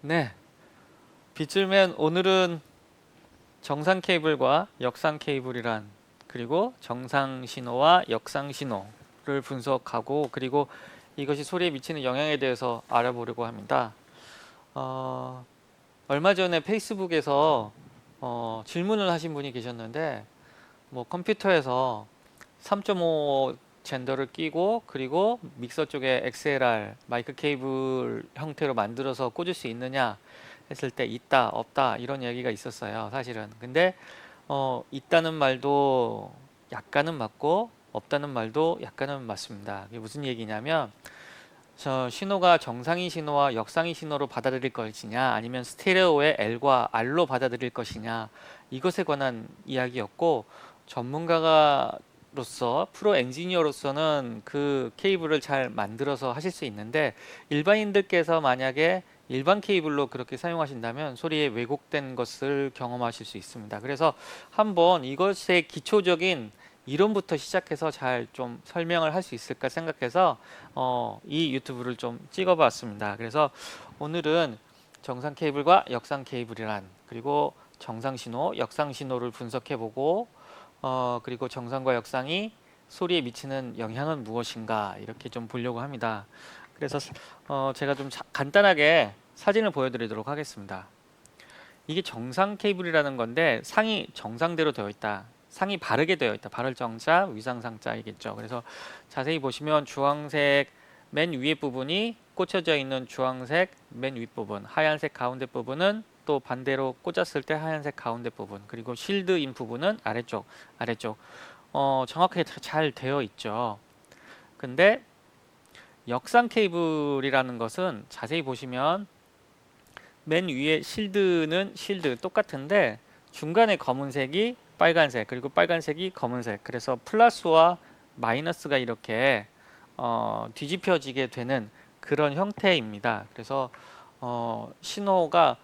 네, 빗줄맨 오늘은 정상 케이블과 역상 케이블이란 그리고 정상 신호와 역상 신호를 분석하고 그리고 이것이 소리에 미치는 영향에 대해서 알아보려고 합니다. 어, 얼마 전에 페이스북에서 질문을 하신 분이 계셨는데 뭐 컴퓨터에서 3.5 젠더를 끼고 그리고 믹서 쪽에 XLR 마이크 케이블 형태로 만들어서 꽂을 수 있느냐 했을 때 있다 없다 이런 얘기가 있었어요 사실은. 근데 있다는 말도 약간은 맞고 없다는 말도 약간은 맞습니다. 이게 무슨 얘기냐면 저 신호가 정상인 신호와 역상인 신호로 받아들일 것이냐 아니면 스테레오의 L과 R로 받아들일 것이냐 이것에 관한 이야기였고, 전문가로서 프로 엔지니어로서는 그 케이블을 잘 만들어서 하실 수 있는데, 일반인들께서 만약에 일반 케이블로 그렇게 사용하신다면 소리에 왜곡된 것을 경험하실 수 있습니다. 그래서 한번 이것의 기초적인 이론부터 시작해서 잘 좀 설명을 할 수 있을까 생각해서 이 유튜브를 좀 찍어 봤습니다. 그래서 오늘은 정상 케이블과 역상 케이블이란 그리고 정상 신호, 역상 신호를 분석해 보고 그리고 정상과 역상이 소리에 미치는 영향은 무엇인가 이렇게 좀 보려고 합니다. 그래서 제가 좀 간단하게 사진을 보여드리도록 하겠습니다. 이게 정상 케이블이라는 건데 상이 정상대로 되어 있다. 상이 바르게 되어 있다. 발열 정자, 위상상자이겠죠. 그래서 자세히 보시면 주황색 맨 위에 부분이 꽂혀져 있는 주황색 맨 윗부분, 하얀색 가운데 부분은 또 반대로 꽂았을 때 하얀색 가운데 부분, 그리고 실드인 부분은 아래쪽. 정확하게 잘 되어 있죠. 근데 역상 케이블이라는 것은 자세히 보시면 맨 위에 실드는 실드 똑같은데 중간에 검은색이 빨간색, 그리고 빨간색이 검은색, 그래서 플러스와 마이너스가 이렇게 뒤집혀지게 되는 그런 형태입니다. 그래서 신호가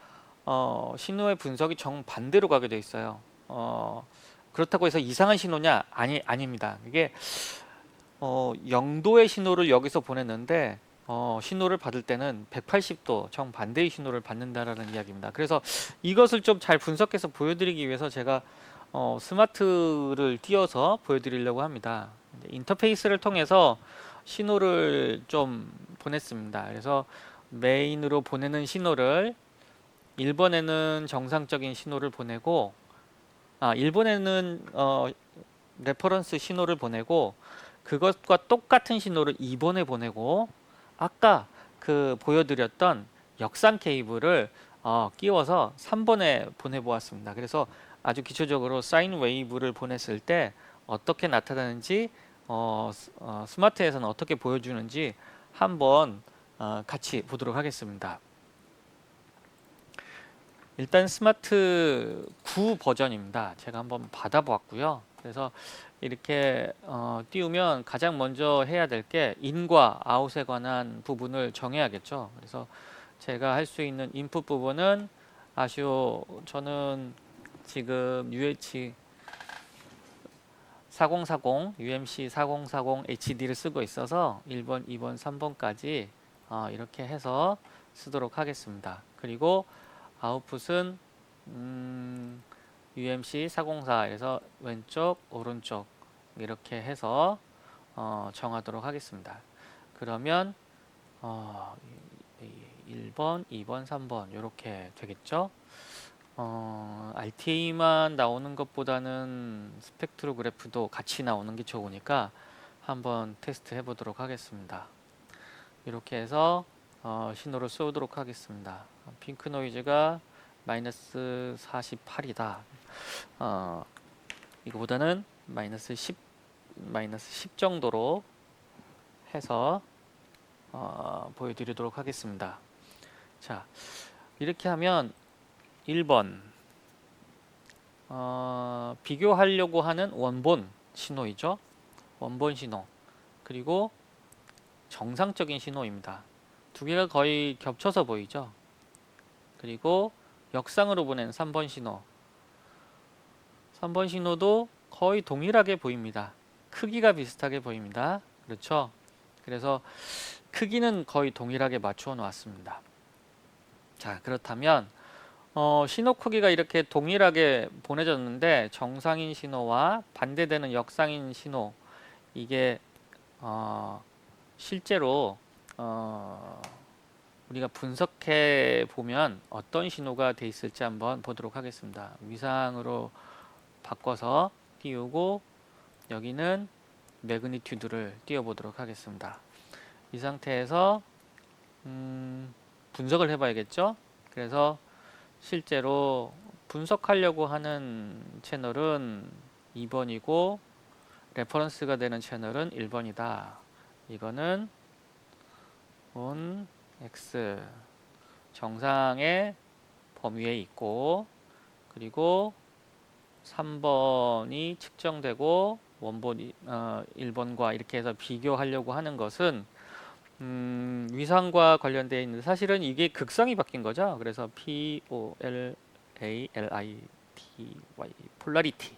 신호의 분석이 정반대로 가게 돼 있어요. 그렇다고 해서 이상한 신호냐? 아닙니다. 이게 0도의 신호를 여기서 보냈는데 신호를 받을 때는 180도 정반대의 신호를 받는다라는 이야기입니다. 그래서 이것을 좀 잘 분석해서 보여드리기 위해서 제가 스마트를 띄워서 보여드리려고 합니다. 인터페이스를 통해서 신호를 좀 보냈습니다. 그래서 메인으로 보내는 신호를 1번에는 정상적인 신호를 보내고 1번에는 레퍼런스 신호를 보내고 그것과 똑같은 신호를 2번에 보내고 아까 그 보여드렸던 역상 케이블을 끼워서 3번에 보내보았습니다. 그래서 아주 기초적으로 사인 웨이브를 보냈을 때 어떻게 나타나는지 스마트에서는 어떻게 보여주는지 한번 같이 보도록 하겠습니다. 일단 스마트 9 버전입니다. 제가 한번 받아보았고요. 그래서 이렇게 띄우면 가장 먼저 해야 될 게 인과 아웃에 관한 부분을 정해야겠죠. 그래서 제가 할 수 있는 인풋 부분은 아시오, 저는 지금 UH 4040, UMC 4040 HD를 쓰고 있어서 1번, 2번, 3번까지 이렇게 해서 쓰도록 하겠습니다. 그리고 아웃풋은 UMC 404에서 왼쪽, 오른쪽 이렇게 해서 정하도록 하겠습니다. 그러면 1번, 2번, 3번 이렇게 되겠죠. RTA만 나오는 것보다는 스펙트로그래프도 같이 나오는 게 좋으니까 한번 테스트 해보도록 하겠습니다. 이렇게 해서 신호를 쏘도록 하겠습니다. 핑크 노이즈가 마이너스 48이다. 이거보다는 마이너스 10 정도로 해서 보여드리도록 하겠습니다. 자, 이렇게 하면 1번 비교하려고 하는 원본 신호이죠. 원본 신호, 그리고 정상적인 신호입니다. 두 개가 거의 겹쳐서 보이죠. 그리고 역상으로 보낸 3번 신호, 3번 신호도 거의 동일하게 보입니다. 크기가 비슷하게 보입니다. 그렇죠. 그래서 크기는 거의 동일하게 맞추어 놓았습니다. 자, 그렇다면 신호 크기가 이렇게 동일하게 보내졌는데 정상인 신호와 반대되는 역상인 신호, 이게 실제로 어, 우리가 분석해 보면 어떤 신호가 돼 있을지 한번 보도록 하겠습니다. 위상으로 바꿔서 띄우고 여기는 매그니튜드를 띄워 보도록 하겠습니다. 이 상태에서 분석을 해 봐야겠죠. 그래서 실제로 분석하려고 하는 채널은 2번이고 레퍼런스가 되는 채널은 1번이다. 이거는 온 X 정상의 범위에 있고, 그리고 3번이 측정되고 원본 1번과 이렇게 해서 비교하려고 하는 것은 위상과 관련되어 있는데 사실은 이게 극성이 바뀐 거죠. 그래서 POLARITY 폴라리티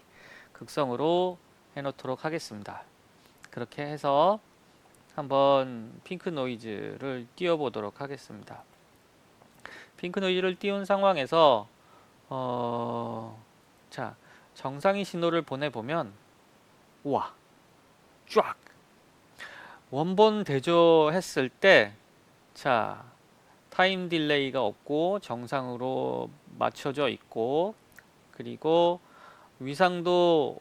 극성으로 해놓도록 하겠습니다. 그렇게 해서 한번 핑크 노이즈를 띄워 보도록 하겠습니다. 핑크 노이즈를 띄운 상황에서 자, 정상인 신호를 보내보면 우와 쫙 원본 대조했을 때 자, 타임 딜레이가 없고 정상으로 맞춰져 있고, 그리고 위상도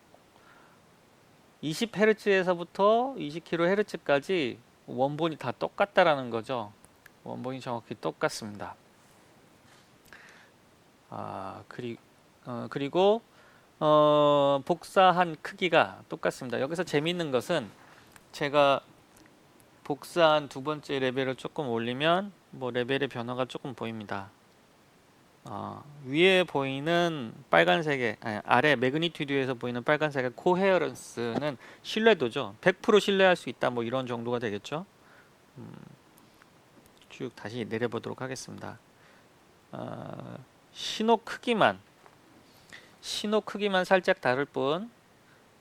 20Hz에서부터 20kHz까지 원본이 다 똑같다라는 거죠. 원본이 정확히 똑같습니다. 그리고 복사한 크기가 똑같습니다. 여기서 재미있는 것은 제가 복사한 두 번째 레벨을 조금 올리면 뭐 레벨의 변화가 조금 보입니다. 위에 보이는 빨간색의 아래 매그니튜드에서 보이는 빨간색의 코헤어런스는 신뢰도죠. 100% 신뢰할 수 있다, 뭐 이런 정도가 되겠죠. 쭉 다시 내려보도록 하겠습니다. 신호 크기만 살짝 다를 뿐.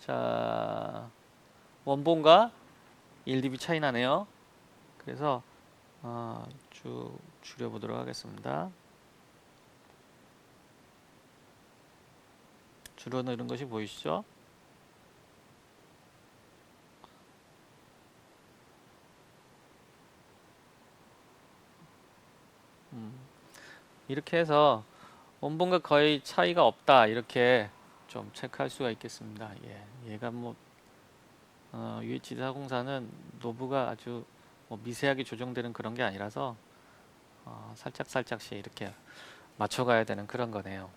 자, 원본과 1dB 차이 나네요. 그래서 쭉 줄여보도록 하겠습니다. 줄어드는 것이 보이시죠? 이렇게 해서 원본과 거의 차이가 없다, 이렇게 좀 체크할 수가 있겠습니다. 얘가 뭐 UHD 404는 노브가 아주 뭐 미세하게 조정되는 그런 게 아니라서 살짝씩 이렇게 맞춰가야 되는 그런 거네요.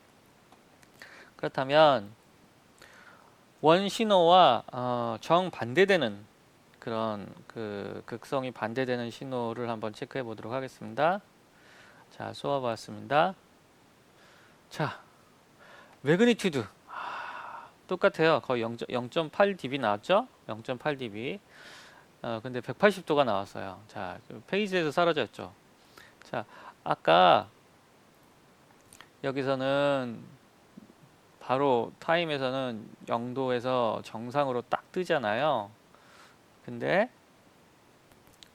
그렇다면 원신호와 정반대되는 그런 극성이 반대되는 신호를 한번 체크해 보도록 하겠습니다. 자, 쏘아봤습니다. 자, 매그니튜드 똑같아요. 거의 0.8dB 나왔죠? 0.8dB. 근데 180도가 나왔어요. 자, 페이지에서 사라졌죠. 자, 아까 여기서는 바로 타임에서는 0도에서 정상으로 딱 뜨잖아요. 근데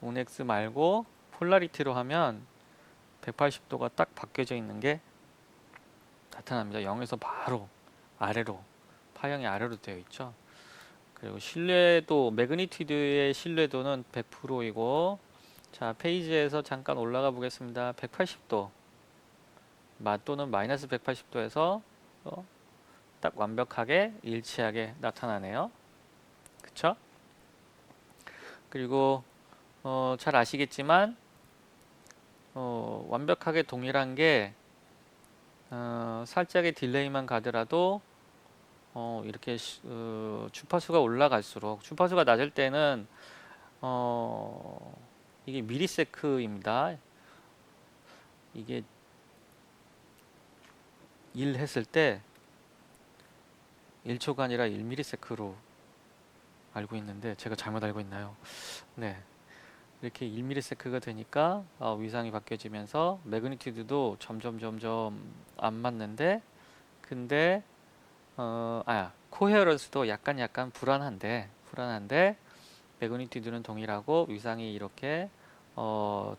온X 말고 폴라리티로 하면 180도가 딱 바뀌어져 있는 게 나타납니다. 0에서 바로 아래로, 파형이 아래로 되어 있죠. 그리고 신뢰도, 매그니튜드의 신뢰도는 100%이고, 자, 페이지에서 잠깐 올라가 보겠습니다. 180도 또는 마이너스 180도에서 딱 완벽하게 일치하게 나타나네요. 그쵸? 그리고 잘 아시겠지만 완벽하게 동일한 게 살짝의 딜레이만 가더라도 이렇게 주파수가 올라갈수록, 주파수가 낮을 때는 이게 미리세크입니다. 이게 1 했을 때 1초가 아니라 1ms로 알고 있는데 제가 잘못 알고 있나요? 네, 이렇게 1ms가 되니까 위상이 바뀌어지면서 매그니튜드도 점점 안 맞는데, 근데 코헤어런스도 약간 불안한데 매그니튜드는 동일하고 위상이 이렇게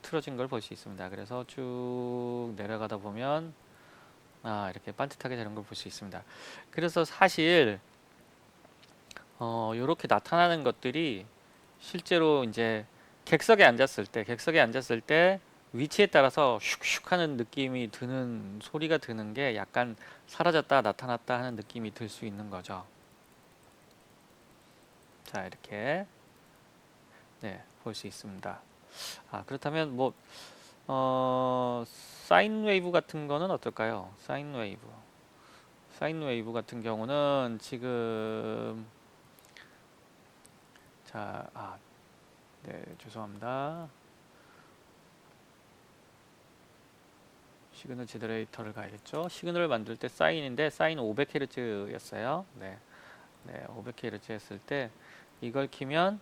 틀어진 걸 볼 수 있습니다. 그래서 쭉 내려가다 보면 이렇게 반듯하게 되는 걸 볼 수 있습니다. 그래서 사실 이렇게 나타나는 것들이 실제로 이제 객석에 앉았을 때 위치에 따라서 슉슉 하는 느낌이 드는 소리가 드는 게 약간 사라졌다 나타났다 하는 느낌이 들 수 있는 거죠. 자, 이렇게 볼 수 있습니다. 그렇다면 뭐 사인 웨이브 같은 거는 어떨까요? 사인 웨이브 같은 경우는 지금 자, 죄송합니다. 시그널 제너레이터를 가야겠죠. 시그널을 만들 때 사인인데 사인 500Hz였어요. 네, 500Hz 했을 때 이걸 키면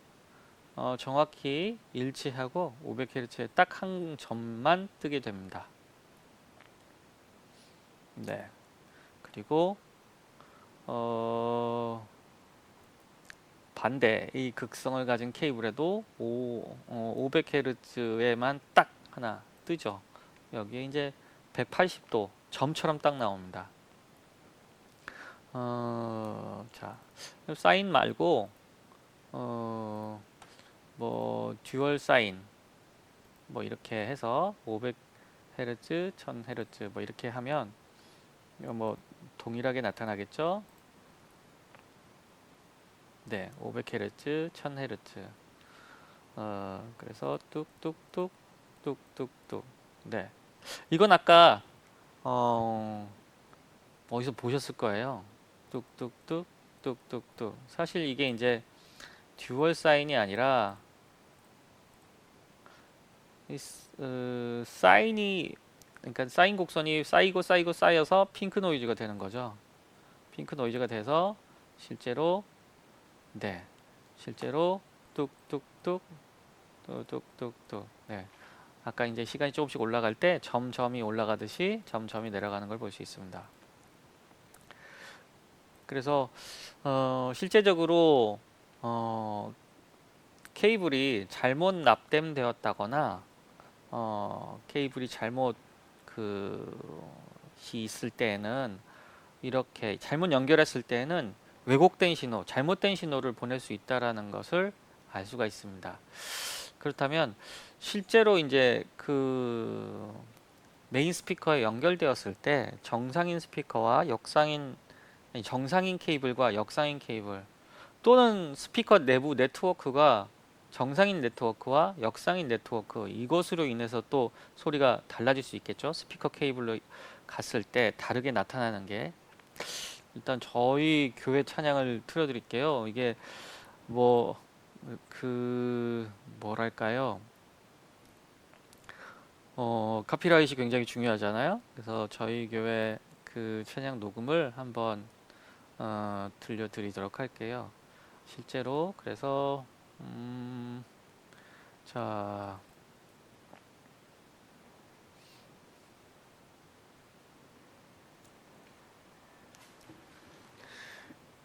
정확히 일치하고 500Hz에 딱 한 점만 뜨게 됩니다. 네, 그리고 반대 이 극성을 가진 케이블에도 500Hz에만 딱 하나 뜨죠. 여기에 이제 180도 점처럼 딱 나옵니다. 자, 사인 말고 뭐 듀얼 사인 뭐 이렇게 해서 500Hz, 1000Hz 뭐 이렇게 하면 이거 뭐 동일하게 나타나겠죠? 네, 500Hz, 1000Hz. 그래서 뚝뚝뚝 뚝뚝뚝. 네. 이건 아까 어디서 보셨을 거예요. 뚝뚝뚝 뚝뚝뚝. 사실 이게 이제 듀얼 사인이 아니라 사인이 그러니까 사인 곡선이 쌓이고 쌓여서 핑크 노이즈가 되는 거죠. 핑크 노이즈가 돼서 실제로 실제로 뚝뚝뚝 뚝뚝뚝뚝. 네. 아까 이제 시간이 조금씩 올라갈 때 점점이 올라가듯이 점점이 내려가는 걸 볼 수 있습니다. 그래서 실제적으로 케이블이 잘못 납땜되었다거나 케이블이 잘못 있을 때에는 이렇게 잘못 연결했을 때에는 왜곡된 신호, 잘못된 신호를 보낼 수 있다라는 것을 알 수가 있습니다. 그렇다면 실제로 이제 메인 스피커에 연결되었을 때 정상인 스피커와 정상인 케이블과 역상인 케이블 또는 스피커 내부 네트워크가 정상인 네트워크와 역상인 네트워크 이것으로 인해서 또 소리가 달라질 수 있겠죠. 스피커 케이블로 갔을 때 다르게 나타나는 게 일단 저희 교회 찬양을 틀어드릴게요. 이게 뭐랄까요? 카피라이트이 굉장히 중요하잖아요. 그래서 저희 교회 찬양 녹음을 한번 들려드리도록 할게요. 실제로 그래서 자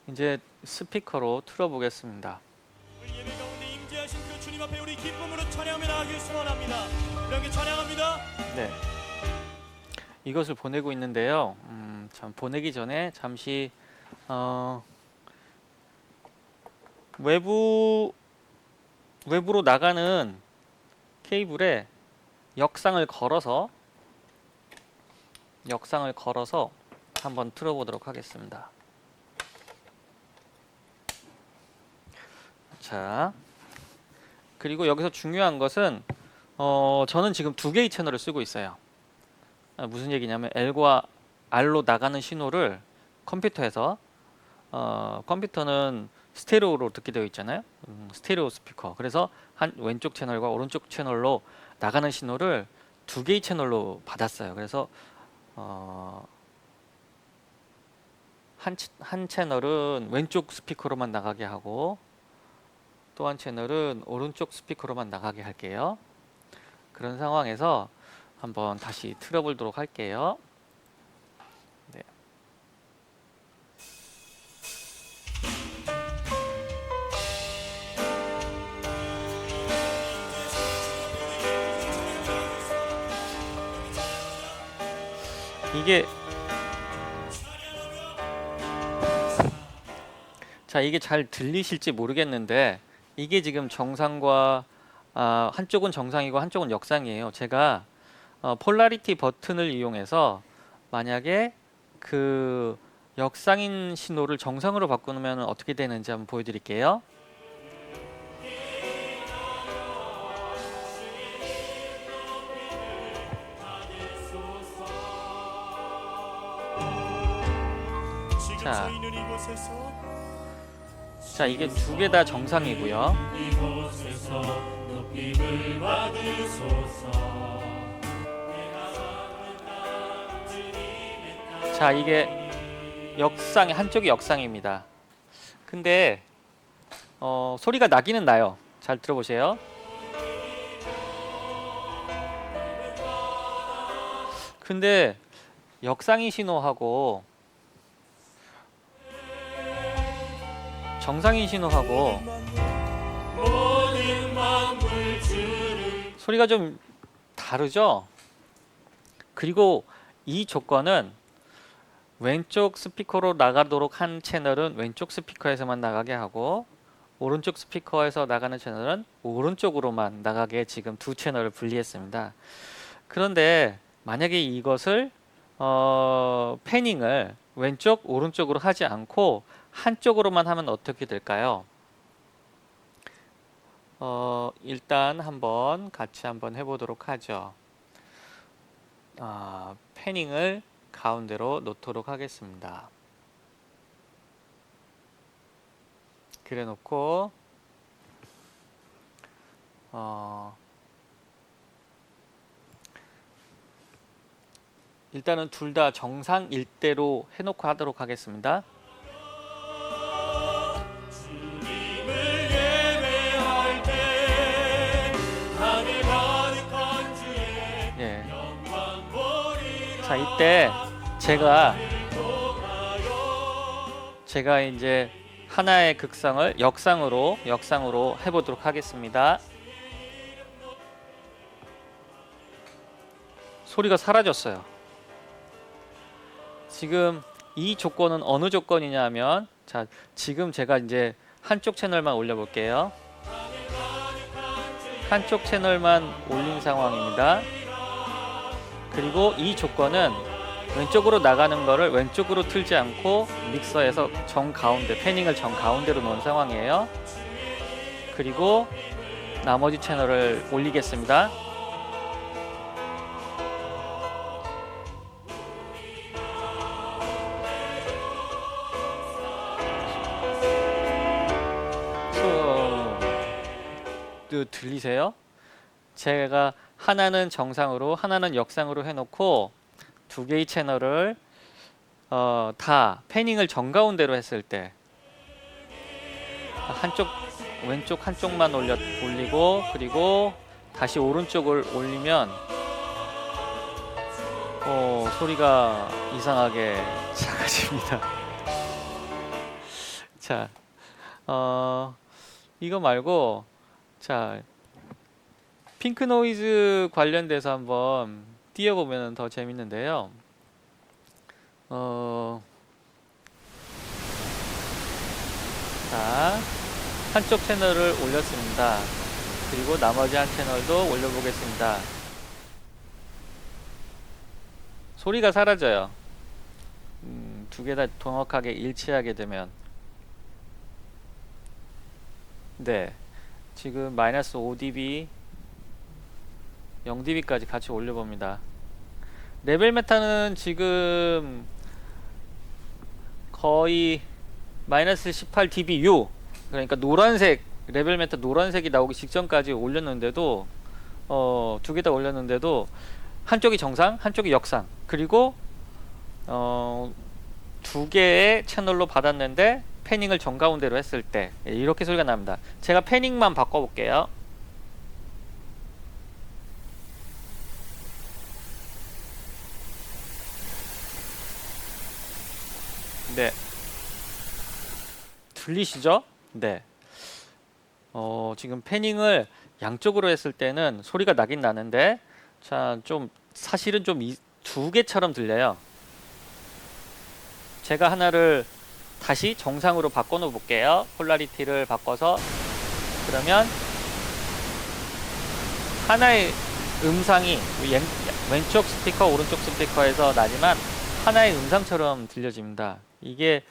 이제 스피커로 틀어보겠습니다. 예배 가운데 임재하신 그 주님 앞에 우리 기쁨으로 찬양하며 나가길 소원합니다. 이렇게 찬양합니다. 네, 이것을 보내고 있는데요. 참 보내기 전에 잠시 외부로 나가는 케이블에 역상을 걸어서 한번 틀어보도록 하겠습니다. 자, 그리고 여기서 중요한 것은 저는 지금 두 개의 채널을 쓰고 있어요. 무슨 얘기냐면 L과 R로 나가는 신호를 컴퓨터에서 컴퓨터는 스테레오로 듣게 되어 있잖아요. 스테레오 스피커. 그래서 한 왼쪽 채널과 오른쪽 채널로 나가는 신호를 두 개의 채널로 받았어요. 그래서 한 채널은 왼쪽 스피커로만 나가게 하고 또 한 채널은 오른쪽 스피커로만 나가게 할게요. 그런 상황에서 한번 다시 틀어보도록 할게요. 네. 이게 자, 이게 잘 들리실지 모르겠는데 이게 지금 정상과 한쪽은 정상이고 한쪽은 역상이에요. 제가 폴라리티 버튼을 이용해서 만약에 그 역상인 신호를 정상으로 바꾸면 어떻게 되는지 한번 보여드릴게요. 지금 자. 서 있는 이곳에서 자, 이게 두 개 다 정상이고요. 이곳에서 높임을 받으소서. 자, 이게 역상, 한쪽이 역상입니다. 근데 소리가 나기는 나요. 잘 들어보세요. 근데 역상인 신호하고 정상인 신호하고 모든 만물 주를 소리가 좀 다르죠? 그리고 이 조건은 왼쪽 스피커로 나가도록 한 채널은 왼쪽 스피커에서만 나가게 하고 오른쪽 스피커에서 나가는 채널은 오른쪽으로만 나가게 지금 두 채널을 분리했습니다. 그런데 만약에 이것을 패닝을 왼쪽 오른쪽으로 하지 않고 한쪽으로만 하면 어떻게 될까요? 일단 같이 한번 해보도록 하죠. 패닝을 가운데로 놓도록 하겠습니다. 그래 놓고 일단은 둘 다 정상 일대로 해놓고 하도록 하겠습니다. 주님을 예배할 때 하늘 가득한 주의 예. 영광 보리라. 자, 이때 제가 이제 하나의 극상을 역상으로 해보도록 하겠습니다. 소리가 사라졌어요. 지금 이 조건은 어느 조건이냐면, 자, 지금 제가 이제 한쪽 채널만 올려볼게요. 한쪽 채널만 올린 상황입니다. 그리고 이 조건은 왼쪽으로 나가는 거를 왼쪽으로 틀지 않고 믹서에서 정가운데, 패닝을 정가운데로 놓은 상황이에요. 그리고 나머지 채널을 올리겠습니다. 들리세요? 제가 하나는 정상으로 하나는 역상으로 해놓고 두 개의 채널을 다 패닝을 정가운데로 했을 때 왼쪽 한쪽만 올리고 그리고 다시 오른쪽을 올리면 소리가 이상하게 작아집니다. 자, 이거 말고 자, 핑크 노이즈 관련돼서 한번 띄워보면 더 재밌는데요. 자, 한쪽 채널을 올렸습니다. 그리고 나머지 한 채널도 올려보겠습니다. 소리가 사라져요. 두 개 다 정확하게 일치하게 되면. 네, 지금 마이너스 5dB 0dB까지 같이 올려봅니다. 레벨 메타는 지금 거의 마이너스 18dBu, 그러니까 노란색, 레벨 메타 노란색이 나오기 직전까지 올렸는데도 두 개 다 올렸는데도 한쪽이 정상, 한쪽이 역상, 그리고 두 개의 채널로 받았는데 패닝을 정가운데로 했을 때 이렇게 소리가 납니다. 제가 패닝만 바꿔볼게요. 네, 들리시죠? 네. 지금 패닝을 양쪽으로 했을 때는 소리가 나긴 나는데, 자, 좀 사실은 좀 두 개처럼 들려요. 제가 하나를 다시 정상으로 바꿔 볼게요. 폴라리티를 바꿔서. 그러면 하나의 음상이 왼쪽 스피커 오른쪽 스피커에서 나지만 하나의 음상처럼 들려집니다. 이게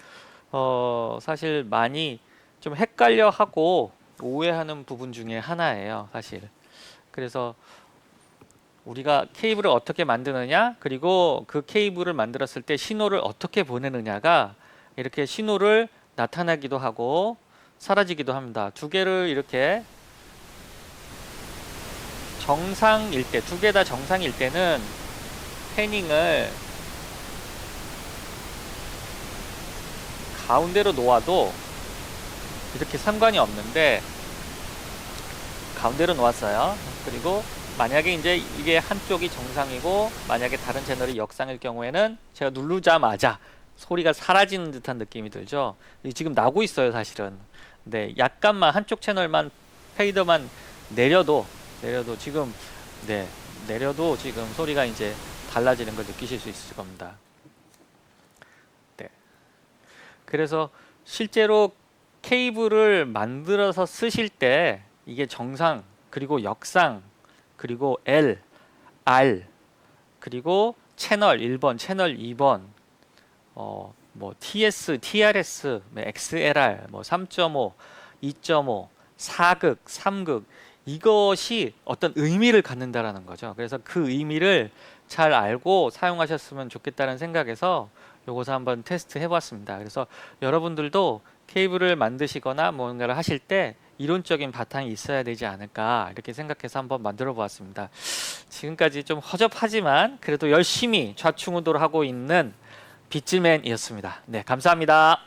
사실 많이 좀 헷갈려 하고 오해하는 부분 중에 하나예요, 사실. 그래서 우리가 케이블을 어떻게 만드느냐, 그리고 그 케이블을 만들었을 때 신호를 어떻게 보내느냐가 이렇게 신호를 나타나기도 하고 사라지기도 합니다. 두 개를 이렇게 정상일 때, 두 개 다 정상일 때는 패닝을 가운데로 놓아도 이렇게 상관이 없는데, 가운데로 놓았어요. 그리고 만약에 이제 이게 한쪽이 정상이고 만약에 다른 채널이 역상일 경우에는 제가 누르자마자 소리가 사라지는 듯한 느낌이 들죠. 지금 나고 있어요, 사실은. 네, 약간만 한쪽 채널만 페이더만 내려도 지금 내려도 지금 소리가 이제 달라지는 걸 느끼실 수 있을 겁니다. 네. 그래서 실제로 케이블을 만들어서 쓰실 때 이게 정상, 그리고 역상, 그리고 L, R, 그리고 채널 1번, 채널 2번, 뭐 TS, TRS, XLR, 뭐 3.5, 2.5, 4극, 3극, 이것이 어떤 의미를 갖는다라는 거죠. 그래서 그 의미를 잘 알고 사용하셨으면 좋겠다는 생각에서 요것을 한번 테스트 해봤습니다. 그래서 여러분들도 케이블을 만드시거나 뭔가를 하실 때 이론적인 바탕이 있어야 되지 않을까 이렇게 생각해서 한번 만들어 보았습니다. 지금까지 좀 허접하지만 그래도 열심히 좌충우돌 하고 있는 비즈맨이었습니다. 네, 감사합니다.